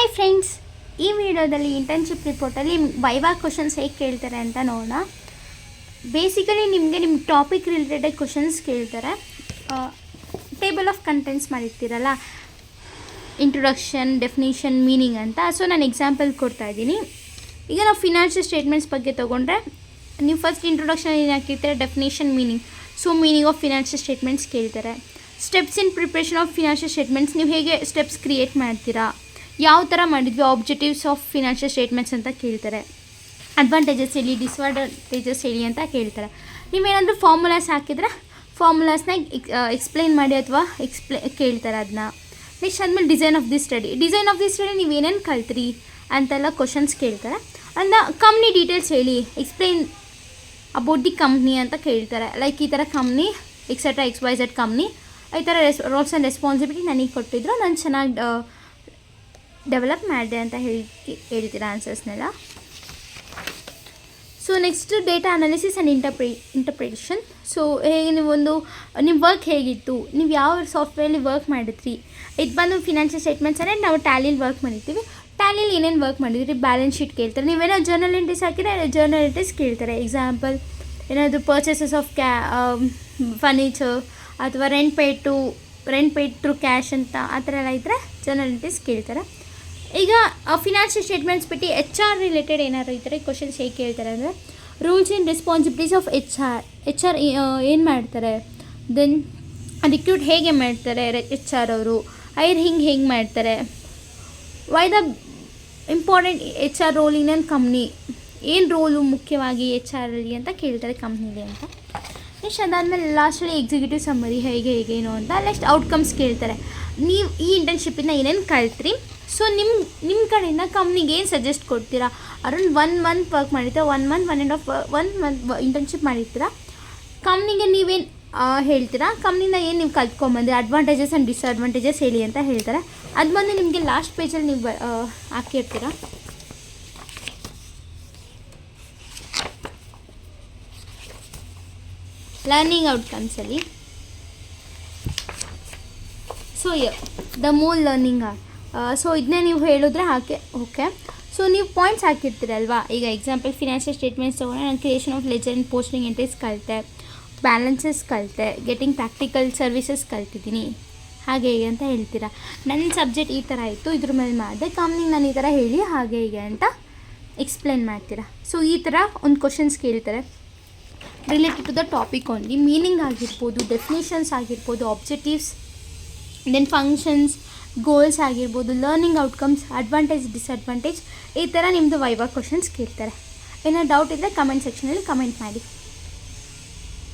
Hi friends, ಈ ವಿಡಿಯೋದಲ್ಲಿ internship ರಿಪೋರ್ಟಲ್ಲಿ viva questions ಹೇಗೆ ಕೇಳ್ತಾರೆ ಅಂತ ನೋಡೋಣ. ಬೇಸಿಕಲಿ ನಿಮಗೆ ನಿಮ್ಮ ಟಾಪಿಕ್ ರಿಲೇಟೆಡ್ ಕ್ವಶನ್ಸ್ ಕೇಳ್ತಾರೆ. ಟೇಬಲ್ ಆಫ್ ಕಂಟೆಂಟ್ಸ್ ಮಾಡಿರ್ತೀರಲ್ಲ, ಇಂಟ್ರೊಡಕ್ಷನ್, ಡೆಫಿನಿಷನ್, ಮೀನಿಂಗ್ ಅಂತ. ಸೊ ನಾನು ಎಕ್ಸಾಂಪಲ್ ಕೊಡ್ತಾ ಇದ್ದೀನಿ. ಈಗ ನಾವು ಫಿನಾನ್ಷಿಯಲ್ ಸ್ಟೇಟ್ಮೆಂಟ್ಸ್ ಬಗ್ಗೆ ತೊಗೊಂಡ್ರೆ ನೀವು ಫಸ್ಟ್ ಇಂಟ್ರೊಡಕ್ಷನ್ ಏನು ಹಾಕಿರ್ತಾರೆ, definition, meaning. So meaning of financial statements ಕೇಳ್ತಾರೆ. Steps in preparation of financial statements, ನೀವು ಹೇಗೆ ಸ್ಟೆಪ್ಸ್ ಕ್ರಿಯೇಟ್ ಮಾಡ್ತೀರಾ, ಯಾವ ಥರ ಮಾಡಿದ್ವಿ, ಆಬ್ಜೆಕ್ಟಿವ್ಸ್ ಆಫ್ ಫಿನಾನ್ಷಿಯಲ್ ಸ್ಟೇಟ್ಮೆಂಟ್ಸ್ ಅಂತ ಕೇಳ್ತಾರೆ. ಅಡ್ವಾಂಟೇಜಸ್ ಹೇಳಿ, ಡಿಸ್ಅಡ್ವಾಂಟೇಜಸ್ ಹೇಳಿ ಅಂತ ಕೇಳ್ತಾರೆ. ನೀವೇನಾದರೂ ಫಾರ್ಮುಲಾಸ್ ಹಾಕಿದರೆ ಫಾರ್ಮುಲಾಸ್ನ ಎಕ್ಸ್ಪ್ಲೈನ್ ಮಾಡಿ ಅಥವಾ ಕೇಳ್ತಾರೆ ಅದನ್ನ. ನೆಕ್ಸ್ಟ್ ಆದಮೇಲೆ ಡಿಸೈನ್ ಆಫ್ ದಿ ಸ್ಟಡಿ ನೀವೇನೇನು ಕಲ್ತ್ರಿ ಅಂತೆಲ್ಲ ಕ್ವಶನ್ಸ್ ಕೇಳ್ತಾರೆ. ಅಂದ ಕಂಪ್ನಿ ಡೀಟೇಲ್ಸ್ ಹೇಳಿ, ಎಕ್ಸ್ಪ್ಲೈನ್ ಅಬೌಟ್ ದಿ ಕಂಪ್ನಿ ಅಂತ ಕೇಳ್ತಾರೆ. ಲೈಕ್ ಈ ಥರ ಕಂಪ್ನಿ ಎಕ್ಸೆಟ್ರಾ XYZ ಕಂಪ್ನಿ, ಈ ಥರ ರೋಲ್ಸ್ ಆ್ಯಂಡ್ ರೆಸ್ಪಾನ್ಸಿಬಿಲಿಟಿ ನನಗೆ ಕೊಟ್ಟಿದ್ರು, ನಾನು ಚೆನ್ನಾಗಿ ಡೆವಲಪ್ ಮಾಡಿದೆ ಅಂತ ಹೇಳ್ತೀರಾ ಆನ್ಸರ್ಸ್ನೆಲ್ಲ. So next data analysis and interpretation. So ಹೇಗೆ ನಿಮ್ಮ ವರ್ಕ್ ಹೇಗಿತ್ತು, ನೀವು ಯಾವ ಸಾಫ್ಟ್ವೇರಲ್ಲಿ ವರ್ಕ್ ಮಾಡಿದ್ರಿ. ಇದು ಬಂದು ಫಿನಾನ್ಷಿಯಲ್ ಸ್ಟೇಟ್ಮೆಂಟ್ಸ್ ಅಂದರೆ ನಾವು ಟ್ಯಾಲಿಲಿ ವರ್ಕ್ ಮಾಡಿರ್ತೀವಿ. ಟ್ಯಾಲಿಲಿ ಏನೇನು ವರ್ಕ್ ಮಾಡಿದ್ರಿ, ಬ್ಯಾಲೆನ್ಸ್ ಶೀಟ್ ಕೇಳ್ತಾರೆ. ನೀವೇನೋ ಜರ್ನಲ್ ಎಂಟ್ರೀಸ್ ಹಾಕಿದ್ರೆ ಜರ್ನಲ್ ಎಂಟ್ರೀಸ್ ಕೇಳ್ತಾರೆ. ಎಕ್ಸಾಂಪಲ್ ಏನಾದರೂ ಪರ್ಚೇಸಸ್ ಆಫ್ ಫರ್ನಿಚರ್ ಅಥವಾ ರೆಂಟ್ ಪೇಡ್ ಟು ಕ್ಯಾಶ್ ಅಂತ ಆ ಥರ ಎಲ್ಲ ಇದ್ದರೆ ಜರ್ನಲ್ ಎಂಟ್ರೀಸ್ ಕೇಳ್ತಾರೆ. ಈಗ ಫಿನಾನ್ಷಿಯಲ್ ಸ್ಟೇಟ್ಮೆಂಟ್ಸ್ ಬಿಟ್ಟು HR ರಿಲೇಟೆಡ್ ಏನಾದ್ರು ಇದ್ದರೆ ಕ್ವಶನ್ಸ್ ಹೇಗೆ ಕೇಳ್ತಾರೆ ಅಂದರೆ, rules and responsibilities of HR ಏನು ಮಾಡ್ತಾರೆ, ದೆನ್ ರಿಕ್ರೂಟ್ ಹೇಗೆ ಮಾಡ್ತಾರೆ HR ಅವರು, ಹೈರಿಂಗ್ ಹೇಗೆ ಮಾಡ್ತಾರೆ, why the important HR role in on company, ಏನು ರೋಲು ಮುಖ್ಯವಾಗಿ HR ಅಲ್ಲಿ ಅಂತ ಕೇಳ್ತಾರೆ ಕಂಪ್ನಿಲಿ ಅಂತ. ನೆಕ್ಸ್ಟ್ ಅದಾದಮೇಲೆ ಲಾಸ್ಟಲ್ಲಿ ಎಕ್ಸಿಕ್ಯೂಟಿವ್ ಸಮ್ಮರಿ ಹೇಗೇನು ಅಂತ. ನೆಕ್ಸ್ಟ್ ಔಟ್ಕಮ್ಸ್ ಕೇಳ್ತಾರೆ. ನೀವು ಈ ಇಂಟರ್ನ್ಶಿಪ್ಪಿಂದ ಏನೇನು ಕಲ್ತ್ರಿ, ಸೊ ನಿಮ್ಮ ಕಡೆಯಿಂದ ಕಂಪ್ನಿಗೆ ಏನು ಸಜೆಸ್ಟ್ ಕೊಡ್ತೀರಾ. ಅರೌಂಡ್ 1 ಮಂತ್ ವರ್ಕ್ ಮಾಡಿರ್ತೀರ, 1 ಮಂತ್ ಇಂಟರ್ನ್ಶಿಪ್ ಮಾಡಿರ್ತೀರ. ಕಂಪ್ನಿಗೆ ನೀವೇನು ಹೇಳ್ತೀರಾ, ಕಂಪ್ನಿಯಿಂದ ಏನು ನೀವು ಕಲ್ತ್ಕೊಂಬಂದ್ರೆ, ಅಡ್ವಾಂಟೇಜಸ್ ಆ್ಯಂಡ್ ಡಿಸ್ಅಡ್ವಾಂಟೇಜಸ್ ಹೇಳಿ ಅಂತ ಹೇಳ್ತಾರೆ. ಅದು ಬಂದು ನಿಮಗೆ ಲಾಸ್ಟ್ ಪೇಜಲ್ಲಿ ನೀವು ಹಾಕಿರ್ತೀರ. ಲರ್ನಿಂಗ್ ಔಟ್ಕಮ್ಸಲ್ಲಿ so the more learning so ಇದನ್ನೇ ನೀವು ಹೇಳಿದ್ರೆ ಓಕೆ. ಸೊ ನೀವು ಪಾಯಿಂಟ್ಸ್ ಹಾಕಿರ್ತೀರಲ್ವಾ. ಈಗ ಎಕ್ಸಾಂಪಲ್ ಫಿನಾನ್ಷಿಯಲ್ ಸ್ಟೇಟ್ಮೆಂಟ್ಸ್ ತೊಗೊಂಡ್ರೆ ನಾನು creation of ledger and posting entries ಕಲಿತೆ, ಬ್ಯಾಲೆನ್ಸಸ್ ಕಲಿತೆ, ಗೆಟಿಂಗ್ ಪ್ರಾಕ್ಟಿಕಲ್ ಸರ್ವಿಸಸ್ ಕಲ್ತಿದ್ದೀನಿ, ಹಾಗೆ ಹೀಗೆ ಅಂತ ಹೇಳ್ತೀರಾ. ನನ್ನ ಸಬ್ಜೆಕ್ಟ್ ಈ ಥರ ಇತ್ತು, ಇದ್ರ ಮೇಲೆ ಮಾಡಿದೆ, ಕಂಪ್ನಿಗೆ ನಾನು ಈ ಥರ ಹೇಳಿ ಹಾಗೆ ಹೀಗೆ ಅಂತ ಎಕ್ಸ್ಪ್ಲೇನ್ ಮಾಡ್ತೀರಾ. ಸೊ ಈ ಥರ ಒಂದು ಕ್ವಶನ್ಸ್ ಕೇಳ್ತಾರೆ related to the topic only. Meaning ಆಗಿರ್ಬೋದು, ಡೆಫಿನೇಷನ್ಸ್ ಆಗಿರ್ಬೋದು, ಆಬ್ಜೆಕ್ಟಿವ್ಸ್, ದೆನ್ ಫಂಕ್ಷನ್ಸ್, ಗೋಲ್ಸ್ ಆಗಿರ್ಬೋದು, ಲರ್ನಿಂಗ್ ಔಟ್ಕಮ್ಸ್, ಅಡ್ವಾಂಟೇಜ್, ಡಿಸ್ಅಡ್ವಾಂಟೇಜ್, ಈ ಥರ ನಿಮ್ಮದು ವೈವಾ ಕ್ವಶನ್ಸ್ ಕೇಳ್ತಾರೆ. ಏನಾದ್ರು ಡೌಟ್ ಇದ್ದರೆ ಕಮೆಂಟ್ ಸೆಕ್ಷನಲ್ಲಿ ಕಮೆಂಟ್ ಮಾಡಿ.